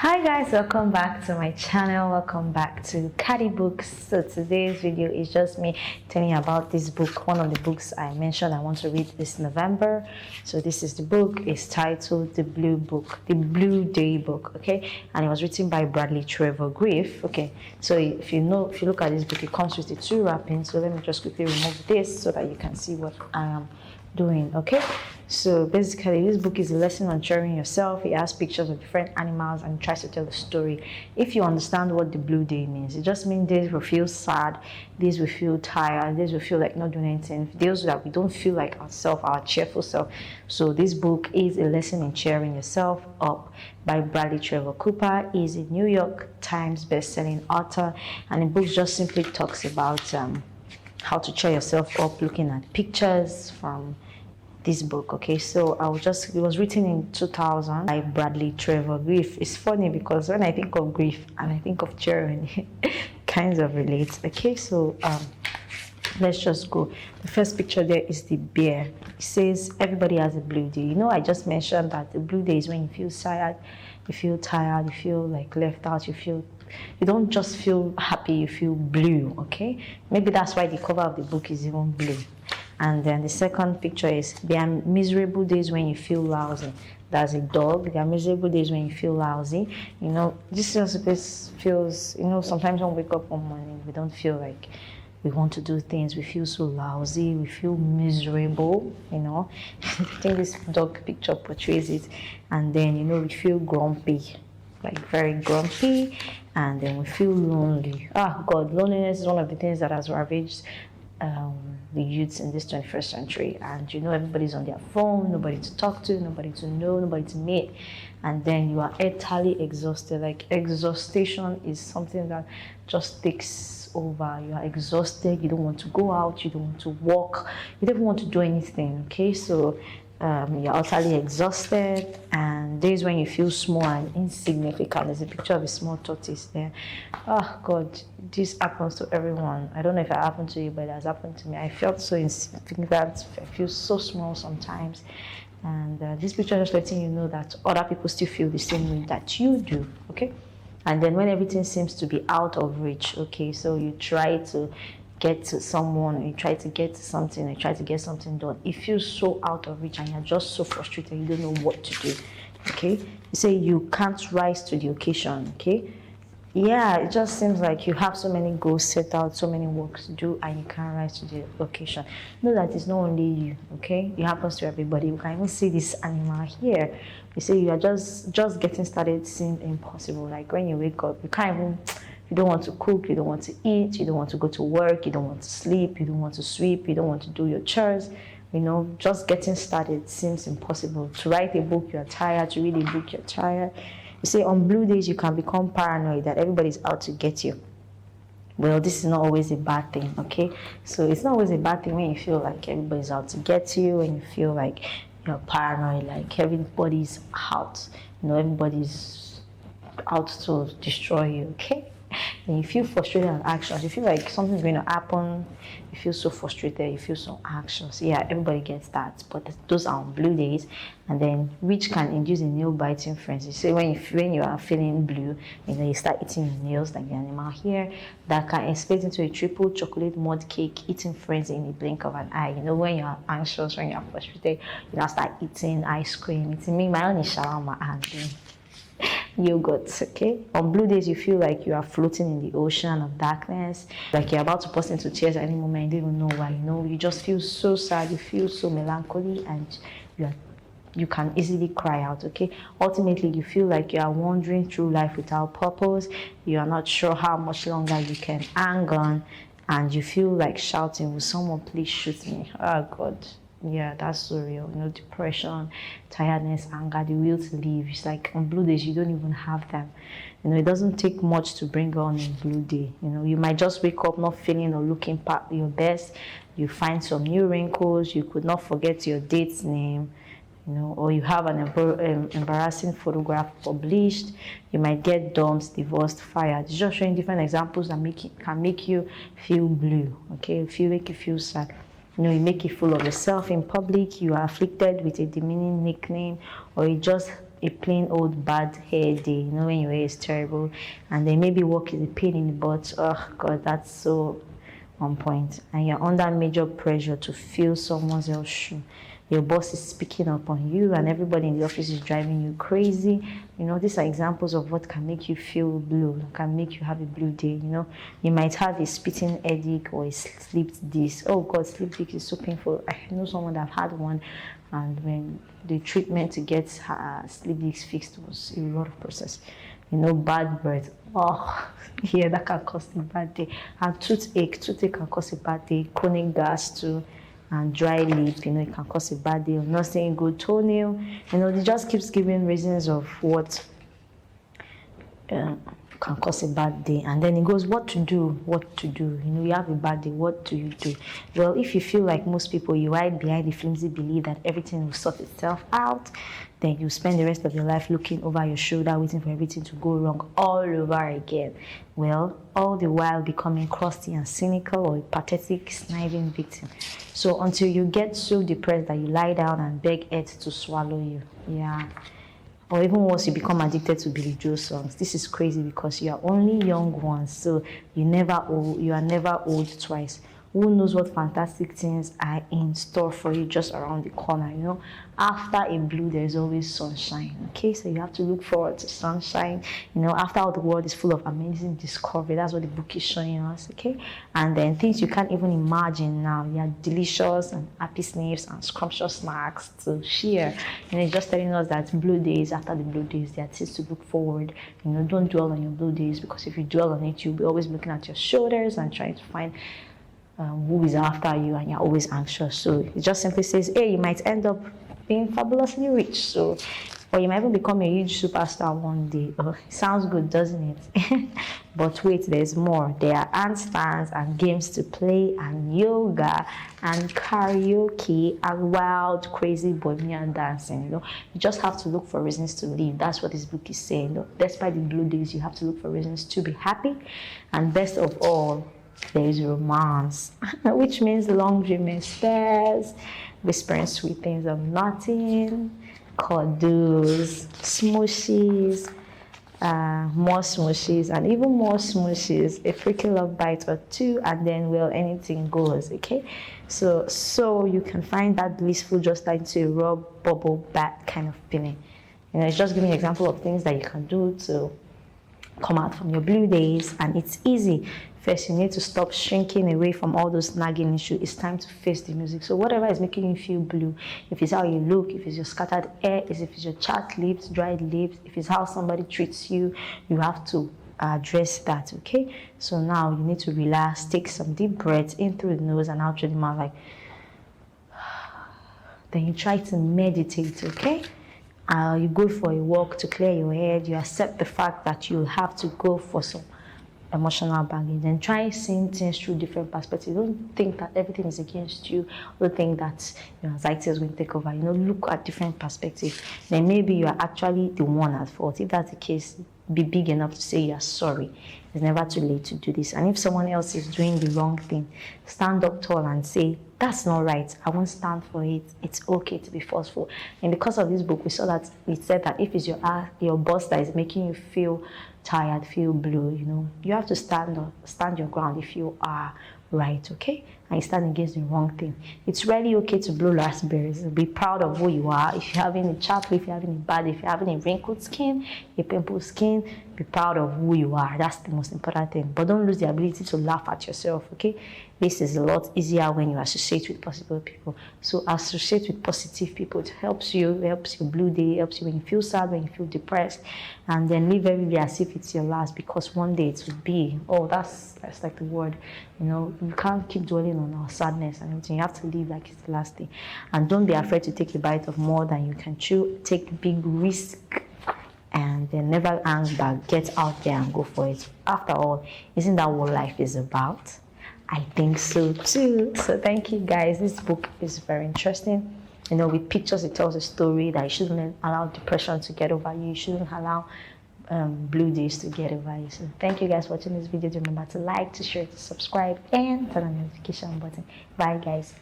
Hi guys, welcome back to my channel. Welcome back to KADI Books. So today's video is just me telling you about this book, one of the books I mentioned I want to read this November. So this is the book. It's titled The Blue Day Book, okay? And it was written by Bradley Trevor Grieve. Okay, so if you look at this book, it comes with the two wrappings. So let me just quickly remove this so that you can see what I am doing. Okay, so basically this book is a lesson on cheering yourself. It has pictures of different animals and tries to tell a story. If you understand what the blue day means, it just means days will feel sad, days will feel tired, days will feel like not doing anything, days that we don't feel like ourselves, our cheerful self. So this book is a lesson in cheering yourself up by Bradley Trevor Cooper. Is a New York Times best-selling author, and the book just simply talks about how to cheer yourself up, looking at pictures from this book. Okay, so it was written in 2000 by Bradley Trevor Grieve. It's funny because when I think of grief and I think of cheering, it kind of relates. Okay, so let's just go. The first picture there is the bear. It says everybody has a blue day. You know, I just mentioned that the blue day is when you feel tired, you feel like left out, you don't just feel happy, you feel blue. Okay, maybe that's why the cover of the book is even blue. And then the second picture is there are miserable days when you feel lousy. There's a dog. There are miserable days when you feel lousy. You know, this just feels, you know, sometimes when we wake up one morning, we don't feel like we want to do things. We feel so lousy. We feel miserable, you know. I think this dog picture portrays it. And then, you know, we feel grumpy, like very grumpy. And then we feel lonely. Ah, God, loneliness is one of the things that has ravaged the youths in this 21st century. And you know, everybody's on their phone, nobody to talk to, nobody to know, nobody to meet, and then you are utterly exhausted. Like, exhaustion is something that just takes over. You are exhausted, you don't want to go out, you don't want to walk, you don't want to do anything. Okay, so you're utterly exhausted, and days when you feel small and insignificant. There's a picture of a small tortoise there. Oh God, this happens to everyone. I don't know if it happened to you, but it has happened to me. I felt so insignificant. I feel so small sometimes. And this picture is just letting you know that other people still feel the same way that you do. Okay, and then when everything seems to be out of reach, okay, so you try to get to someone, you try to get to something, you try to get something done, it feels so out of reach and you're just so frustrated, you don't know what to do. Okay, you say you can't rise to the occasion. Okay, yeah, it just seems like you have so many goals set out, so many works to do, and you can't rise to the occasion. Know that it's not only you. Okay, it happens to everybody. You can even see this animal here. You say you are just getting started, seems impossible. Like when you wake up, you can't even, you don't want to cook, you don't want to eat, you don't want to go to work, you don't want to sleep, you don't want to sweep, you don't want to do your chores. You know, just getting started seems impossible. To write a book, you're tired. To read a book, you're tired. You say on blue days, you can become paranoid that everybody's out to get you. Well, this is not always a bad thing, okay? So it's not always a bad thing when you feel like everybody's out to get you, and you feel like you're paranoid, like everybody's out. You know, everybody's out to destroy you, okay? And you feel frustrated and anxious. You feel like something's going to happen. You feel so frustrated. You feel so anxious. Yeah, everybody gets that. But those are on blue days. And then, which can induce a nail-biting frenzy. So when you are feeling blue, you know, you start eating your nails like the animal here. That can escalate into a triple chocolate mud cake eating frenzy in the blink of an eye. You know, when you are anxious, when you are frustrated, you now start eating ice cream. It's me, my own is shawarma and yogurt. Okay, on blue days you feel like you are floating in the ocean of darkness, like you're about to burst into tears at any moment. You don't even know why. You know, you just feel so sad, you feel so melancholy, and you can easily cry out. Okay, ultimately you feel like you are wandering through life without purpose. You are not sure how much longer you can hang on, and you feel like shouting, will someone please shoot me? Oh God. Yeah, that's so real. You know, depression, tiredness, anger, the will to live. It's like on blue days you don't even have them. You know, it doesn't take much to bring on a blue day. You know, you might just wake up not feeling or looking your best. You find some new wrinkles. You could not forget your date's name. You know, or you have an embarrassing photograph published. You might get dumped, divorced, fired. It's just showing different examples that can make you feel blue. Okay, make you feel sad. You know, you make a fool of yourself in public, you are afflicted with a demeaning nickname, or you just a plain old bad hair day, you know, when your hair is terrible, and then maybe work is a pain in the butt. Oh God, that's so on point. And you're under major pressure to fill someone else's shoe. Your boss is speaking up on you, and everybody in the office is driving you crazy. You know, these are examples of what can make you feel blue, can make you have a blue day. You know, you might have a spitting headache or a sleep disc. Oh God, sleep disc is so painful. I know someone that had one, and when the treatment to get her sleep disc fixed was a lot of process. You know, bad breath. Oh, yeah, that can cause a bad day. And toothache can cause a bad day. Chronic gas too. And dry lip, you know, it can cause a bad day. Not saying good toenail, you know, it just keeps giving reasons of what can cause a bad day. And then it goes, what to do. You know, you have a bad day, what do you do? Well, if you feel like most people, you hide behind the flimsy belief that everything will sort itself out, then you spend the rest of your life looking over your shoulder, waiting for everything to go wrong all over again. Well, all the while becoming crusty and cynical, or a pathetic, sniving victim. So until you get so depressed that you lie down and beg Earth to swallow you. Yeah. Or even worse, you become addicted to Billy Joel songs. This is crazy because you are only young once, so you are never old twice. Who knows what fantastic things are in store for you just around the corner, you know? After a blue, there is always sunshine, okay? So you have to look forward to sunshine. You know, after all, the world is full of amazing discovery. That's what the book is showing us, okay? And then things you can't even imagine now. You are delicious and happy sniffs and scrumptious snacks to share. And it's just telling us that blue days, after the blue days, there are things to look forward. You know, don't dwell on your blue days, because if you dwell on it, you'll be always looking at your shoulders and trying to find who is after you, and you're always anxious. So it just simply says, hey, you might end up being fabulously rich, so, or you might even become a huge superstar one day. Oh, sounds good, doesn't it? But wait, there's more. There are handstands and games to play, and yoga and karaoke and wild, crazy bohemian dancing. You know, you just have to look for reasons to live. That's what this book is saying. You know, despite the blue days, you have to look for reasons to be happy. And best of all, there is romance, which means laundry stares, whispering sweet things of nothing, cuddles, smooshies, more smooshies, and even more smooshies, a freaking love bite or two, and then, well, anything goes, okay? So you can find that blissful, just like to a raw bubble bath kind of feeling. You know, it's just giving an example of things that you can do to come out from your blue days, and it's easy. First, you need to stop shrinking away from all those nagging issues. It's time to face the music. So whatever is making you feel blue, if it's how you look, if it's your scattered hair, if it's your chapped lips, dried lips, if it's how somebody treats you, you have to address that, okay? So now you need to relax, take some deep breaths in through the nose and out through the mouth, like. Then you try to meditate, okay? You go for a walk to clear your head. You accept the fact that you'll have to go for some emotional baggage, and try seeing things through different perspectives. Don't think that everything is against you. Don't think that your anxiety is going to take over. You know, look at different perspectives. Then maybe you are actually the one at fault. If that's the case, be big enough to say you are sorry. It's never too late to do this. And if someone else is doing the wrong thing, stand up tall and say, that's not right. I won't stand for it. It's okay to be forceful. And because of this book, we saw that it said that if it's your boss that is making you feel tired, feel blue, you know, you have to stand your ground if you are right, okay? And you stand against the wrong thing. It's really okay to blow raspberries. Be proud of who you are. If you're having a chapped, if you're having a bad, if you're having a wrinkled skin, a pimple skin, be proud of who you are. That's the most important thing. But don't lose the ability to laugh at yourself, okay? This is a lot easier when you associate with positive people. So associate with positive people. It helps you, it helps your blue day, it helps you when you feel sad, when you feel depressed, and then live every day as if it's your last, because one day it will be. Oh, that's like the word. You know, you can't keep dwelling on our sadness and everything. You have to live like it's the last day. And don't be afraid to take a bite of more than you can chew. Take big risk, and then never hang back. Get out there and go for it. After all, isn't that what life is about? I think so too. So thank you guys. This book is very interesting. You know, with pictures, it tells a story that you shouldn't allow depression to get over you. You shouldn't allow blue days to get over you. So thank you guys for watching this video. Remember to like, to share, to subscribe, and turn on the notification button. Bye guys.